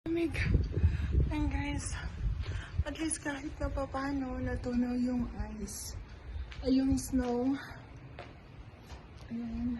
Lamig. And guys, at least kahit na paano natunaw yung ice. Ay, yung snow. Ayan.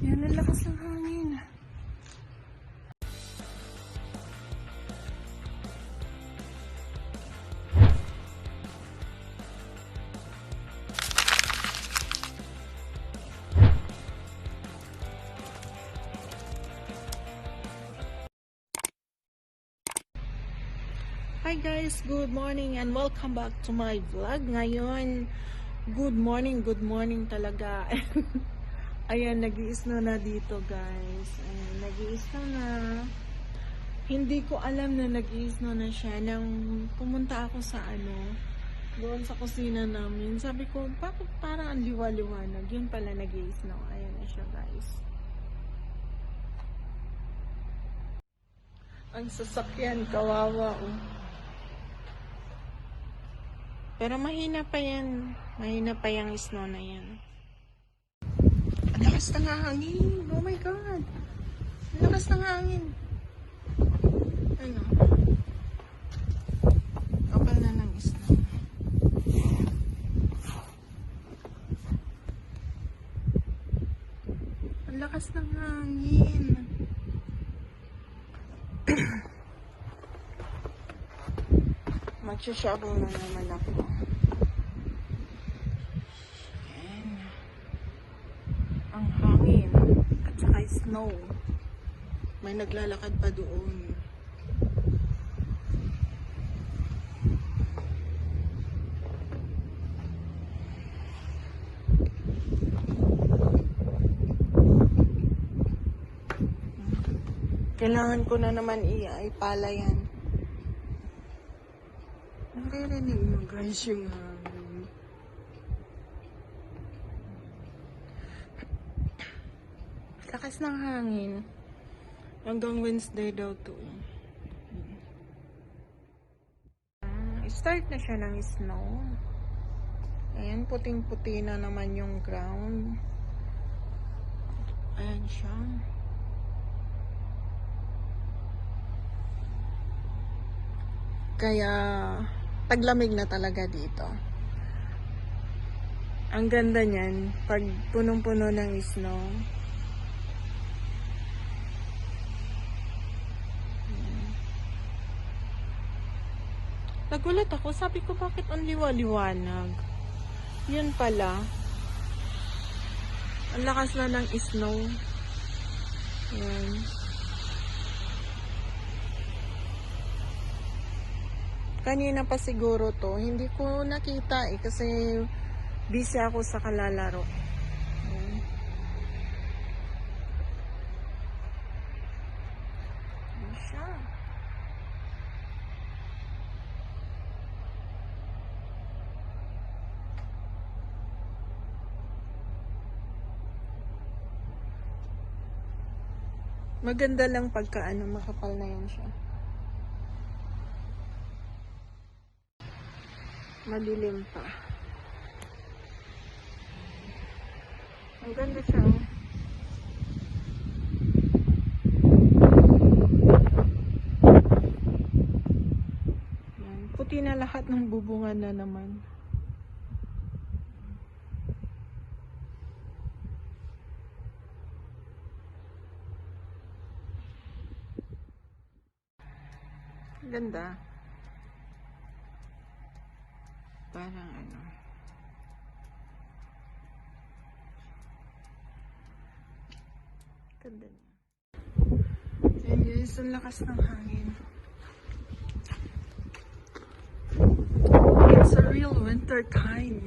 Yan, ang lakas ng hangin. Hi guys, good morning and welcome back to my vlog. Ngayon, good morning talaga. Ayan, nag-i-snow na dito guys. Ayan, nag-i-snow na. Hindi ko alam na nag-i-snow na siya. Nang pumunta ako sa doon sa kusina namin. Sabi ko, bakit parang ang liwa-liwanag? Yun pala nag-i-snow. Ayan na siya guys. Ang sasakyan, kawawa oh. Pero mahina pa yan. Mahina pa yung snow na yan. Ang lakas ng hangin. Oh my God. Ang lakas ng hangin. Ano? Kapal na ng snow. Ang lakas ng hangin. Magsha-shovel na naman ako. Ayan. Ang hangin. At saka snow. May naglalakad pa doon. Kailangan ko na naman ipala yan. Naririnig mo guys yung hangin. Lakas ng hangin. Hanggang Wednesday daw to. Start na siya ng snow. Ayan, puting-puti na naman yung ground. Ayan siya. Kaya taglamig na talaga dito. Ang ganda niyan pag punong-puno ng snow. Nagulat ako, sabi ko bakit ang liwa-liwanag. Yun pala. Ang lakas na ng snow. Yan. Kanina pa siguro to, hindi ko nakita kasi busy ako sa kalalaro. Ayan. Ayan siya. Maganda lang pagka makapal na yan siya. Madilim pa. Ang ganda siya. Yan. Puti na lahat ng bubungan na naman. Ganda. Parang ganda niya. Ayan guys, ang lakas ng hangin. It's a real winter time.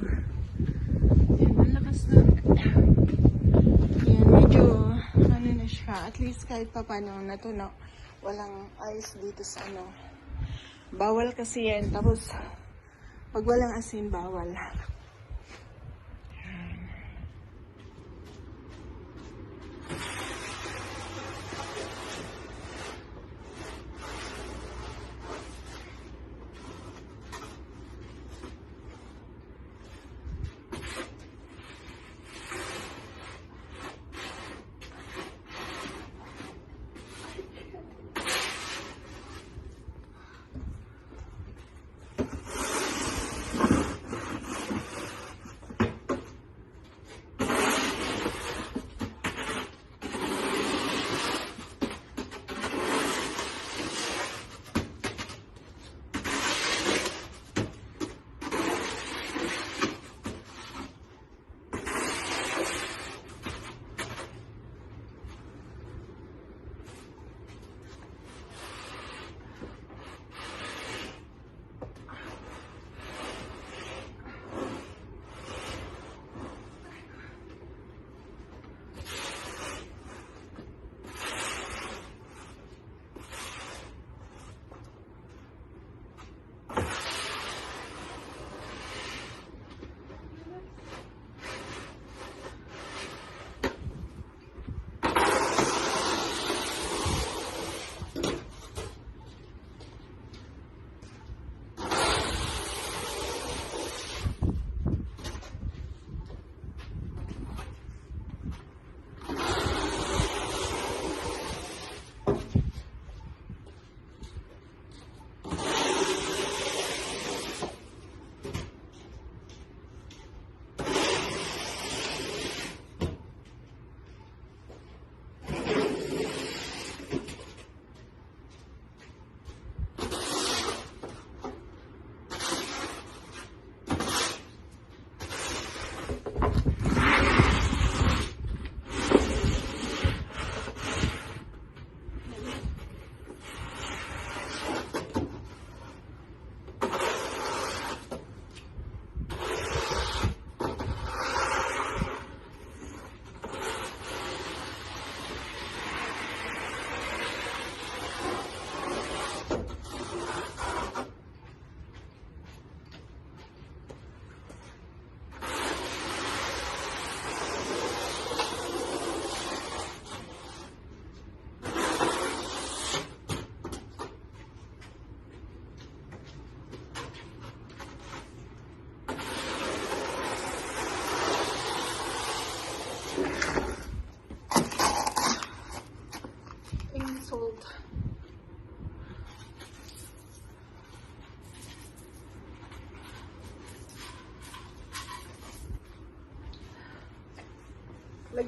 Ayan, ang lakas na. Ayan, medyo na siya. At least kahit pa paano natunaw. Walang ice dito sa Bawal kasi yan. Tapos pag walang asin, bawal.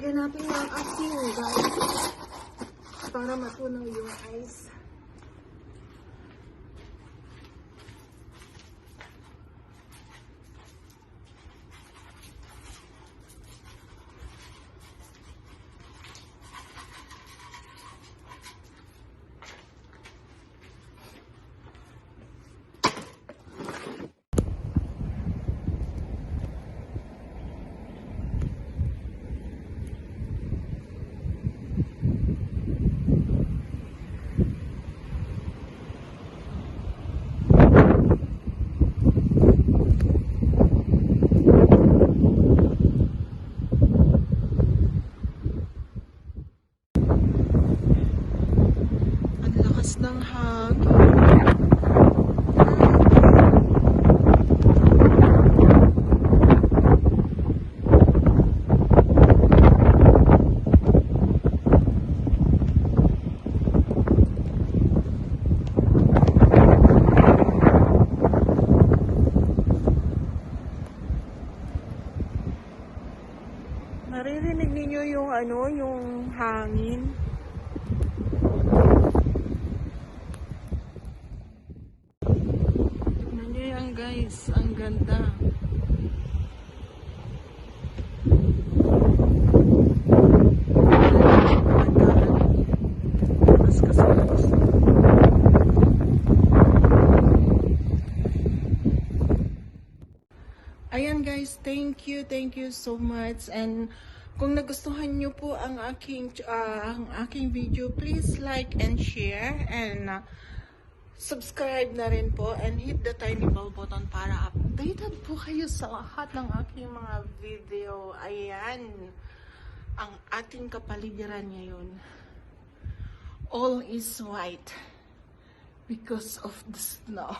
Lagyan natin ng asin, guys. Para matunaw yung ice. Ng hangin. Naririnig ninyo yung yung hangin. Guys, ang ganda. Ayan guys, thank you so much. And kung nagustuhan nyo po ang aking video, please like and share and subscribe na rin po and hit the tiny bell button para updated po kayo sa lahat ng aking mga video. Ayan, ang ating kapaligiran ngayon. All is white because of the snow.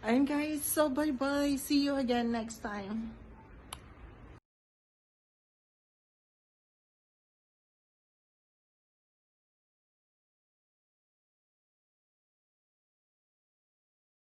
Ayan guys, so bye-bye. See you again next time.